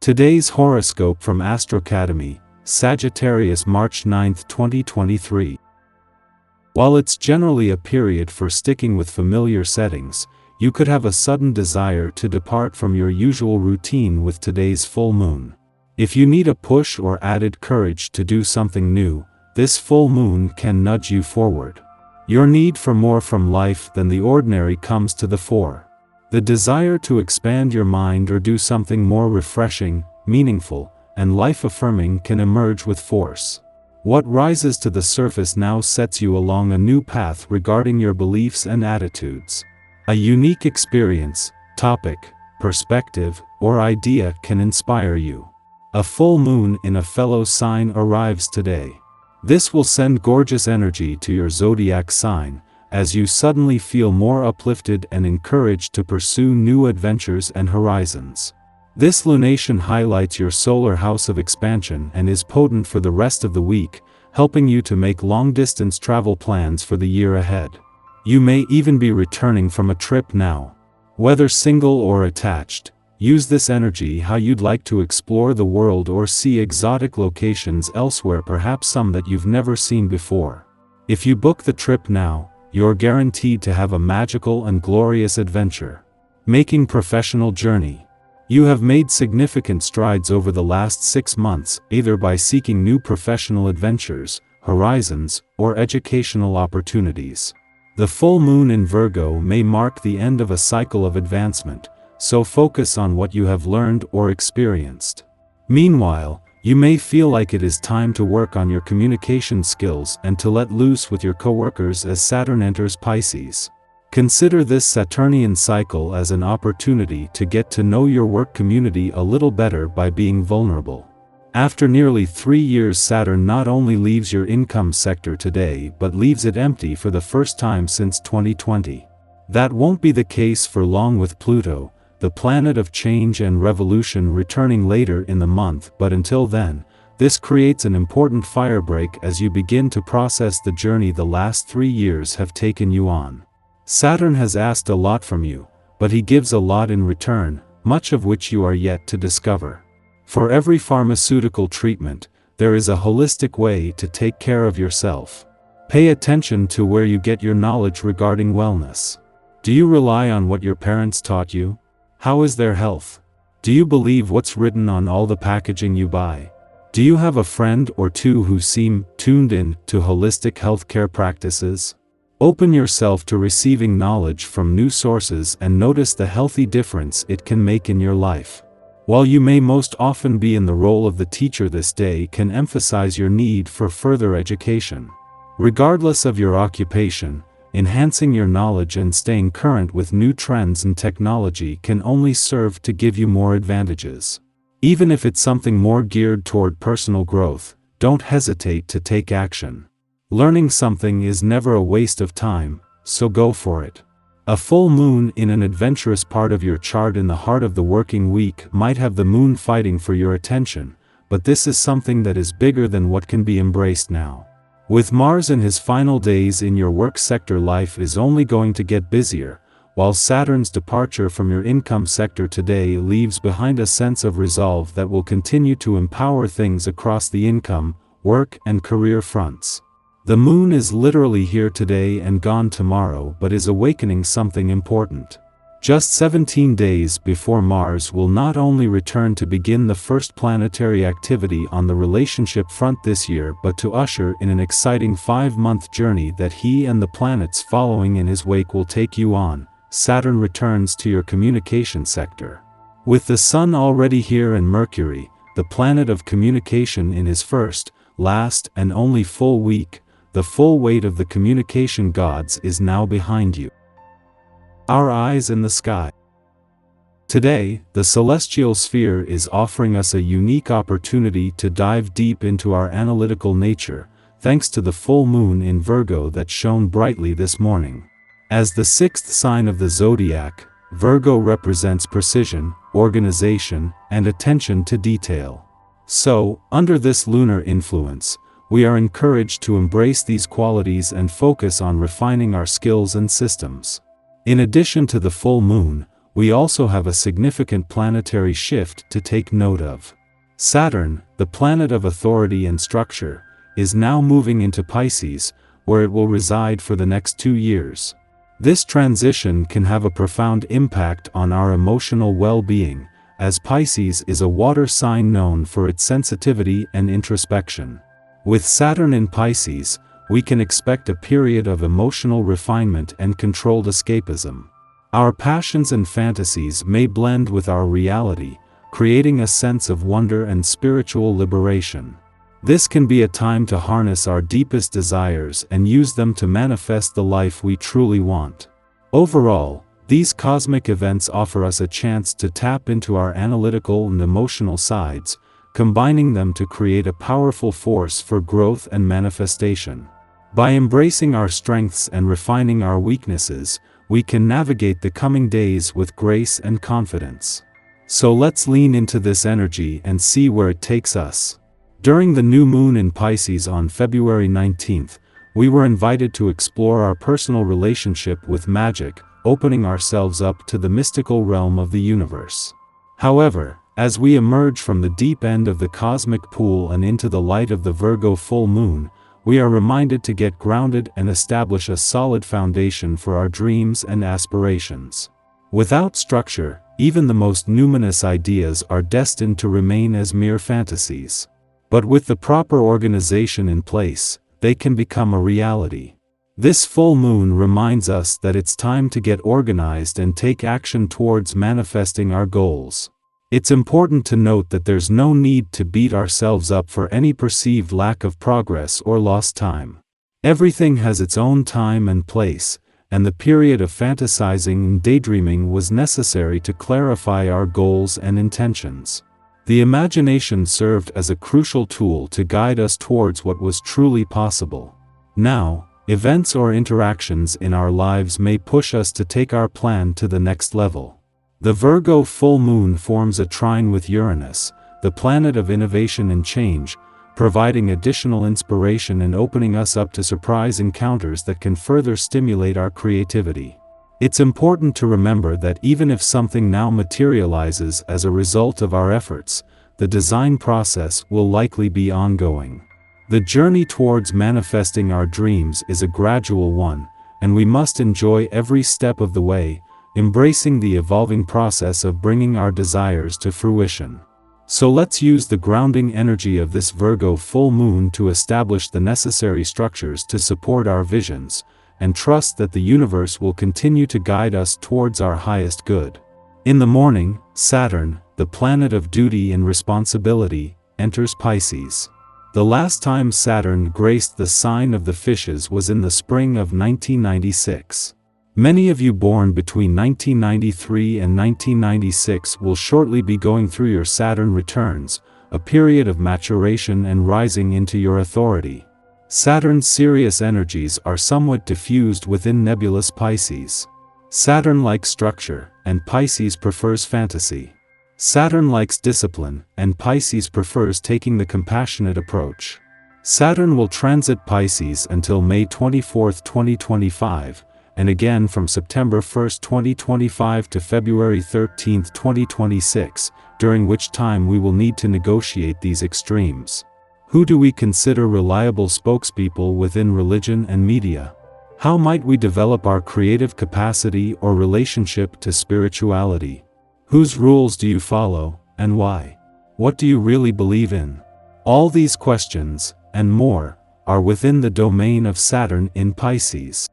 Today's horoscope from Astrocademy, Sagittarius March 9, 2023. While it's generally a period for sticking with familiar settings, you could have a sudden desire to depart from your usual routine with today's full moon. If you need a push or added courage to do something new, this full moon can nudge you forward. Your need for more from life than the ordinary comes to the fore. The desire to expand your mind or do something more refreshing, meaningful, and life-affirming can emerge with force. What rises to the surface now sets you along a new path regarding your beliefs and attitudes. A unique experience, topic, perspective, or idea can inspire you. A full moon in a fellow sign arrives today. This will send gorgeous energy to your zodiac sign, as you suddenly feel more uplifted and encouraged to pursue new adventures and horizons. This lunation highlights your solar house of expansion and is potent for the rest of the week, helping you to make long-distance travel plans for the year ahead. You may even be returning from a trip now. Whether single or attached, use this energy how you'd like to explore the world or see exotic locations elsewhere, perhaps some that you've never seen before. If you book the trip now, you're guaranteed to have a magical and glorious adventure. Making professional journey. You have made significant strides over the last 6 months, either by seeking new professional adventures, horizons, or educational opportunities. The full moon in Virgo may mark the end of a cycle of advancement, so focus on what you have learned or experienced. Meanwhile, you may feel like it is time to work on your communication skills and to let loose with your coworkers as Saturn enters Pisces. Consider this Saturnian cycle as an opportunity to get to know your work community a little better by being vulnerable. After nearly 3 years, Saturn not only leaves your income sector today but leaves it empty for the first time since 2020. That won't be the case for long with Pluto, the planet of change and revolution, returning later in the month, but until then, this creates an important firebreak as you begin to process the journey the last 3 years have taken you on. Saturn has asked a lot from you, but he gives a lot in return, much of which you are yet to discover. For every pharmaceutical treatment, there is a holistic way to take care of yourself. Pay attention to where you get your knowledge regarding wellness. Do you rely on what your parents taught you? How is their health? Do you believe what's written on all the packaging you buy? Do you have a friend or two who seem tuned in to holistic healthcare practices? Open yourself to receiving knowledge from new sources and notice the healthy difference it can make in your life. While you may most often be in the role of the teacher, this day can emphasize your need for further education. Regardless of your occupation, enhancing your knowledge and staying current with new trends and technology can only serve to give you more advantages. Even if it's something more geared toward personal growth, don't hesitate to take action. Learning something is never a waste of time, so go for it. A full moon in an adventurous part of your chart in the heart of the working week might have the moon fighting for your attention, but this is something that is bigger than what can be embraced now. With Mars in his final days in your work sector, life is only going to get busier, while Saturn's departure from your income sector today leaves behind a sense of resolve that will continue to empower things across the income, work, and career fronts. The moon is literally here today and gone tomorrow, but is awakening something important. Just 17 days before Mars will not only return to begin the first planetary activity on the relationship front this year, but to usher in an exciting 5-month journey that he and the planets following in his wake will take you on. Saturn returns to your communication sector. With the Sun already here and Mercury, the planet of communication, in his first, last, and only full week, the full weight of the communication gods is now behind you. Our eyes in the sky. Today, the celestial sphere is offering us a unique opportunity to dive deep into our analytical nature, thanks to the full moon in Virgo that shone brightly this morning. As the 6th sign of the zodiac, Virgo represents precision, organization, and attention to detail. So, under this lunar influence, we are encouraged to embrace these qualities and focus on refining our skills and systems. In addition to the full moon, we also have a significant planetary shift to take note of. Saturn, the planet of authority and structure, is now moving into Pisces, where it will reside for the next 2 years. This transition can have a profound impact on our emotional well-being, as Pisces is a water sign known for its sensitivity and introspection. With Saturn in Pisces, we can expect a period of emotional refinement and controlled escapism. Our passions and fantasies may blend with our reality, creating a sense of wonder and spiritual liberation. This can be a time to harness our deepest desires and use them to manifest the life we truly want. Overall, these cosmic events offer us a chance to tap into our analytical and emotional sides, combining them to create a powerful force for growth and manifestation. By embracing our strengths and refining our weaknesses, we can navigate the coming days with grace and confidence. So let's lean into this energy and see where it takes us. During the new moon in Pisces on February 19th, we were invited to explore our personal relationship with magic, opening ourselves up to the mystical realm of the universe. However, as we emerge from the deep end of the cosmic pool and into the light of the Virgo full moon, we are reminded to get grounded and establish a solid foundation for our dreams and aspirations. Without structure, even the most numinous ideas are destined to remain as mere fantasies. But with the proper organization in place, they can become a reality. This full moon reminds us that it's time to get organized and take action towards manifesting our goals. It's important to note that there's no need to beat ourselves up for any perceived lack of progress or lost time. Everything has its own time and place, and the period of fantasizing and daydreaming was necessary to clarify our goals and intentions. The imagination served as a crucial tool to guide us towards what was truly possible. Now, events or interactions in our lives may push us to take our plan to the next level. The Virgo full moon forms a trine with Uranus, the planet of innovation and change, providing additional inspiration and opening us up to surprise encounters that can further stimulate our creativity. It's important to remember that even if something now materializes as a result of our efforts, the design process will likely be ongoing. The journey towards manifesting our dreams is a gradual one, and we must enjoy every step of the way, embracing the evolving process of bringing our desires to fruition. So let's use the grounding energy of this Virgo full moon to establish the necessary structures to support our visions, and trust that the universe will continue to guide us towards our highest good. In the morning, Saturn, the planet of duty and responsibility, enters Pisces. The last time Saturn graced the sign of the fishes was in the spring of 1996. Many of you born between 1993 and 1996 will shortly be going through your Saturn returns, a period of maturation and rising into your authority. Saturn's serious energies are somewhat diffused within nebulous Pisces. Saturn likes structure, and Pisces prefers fantasy. Saturn likes discipline, and Pisces prefers taking the compassionate approach. Saturn will transit Pisces until May 24, 2025, and again from September 1, 2025 to February 13, 2026, during which time we will need to negotiate these extremes. Who do we consider reliable spokespeople within religion and media? How might we develop our creative capacity or relationship to spirituality? Whose rules do you follow, and why? What do you really believe in? All these questions, and more, are within the domain of Saturn in Pisces.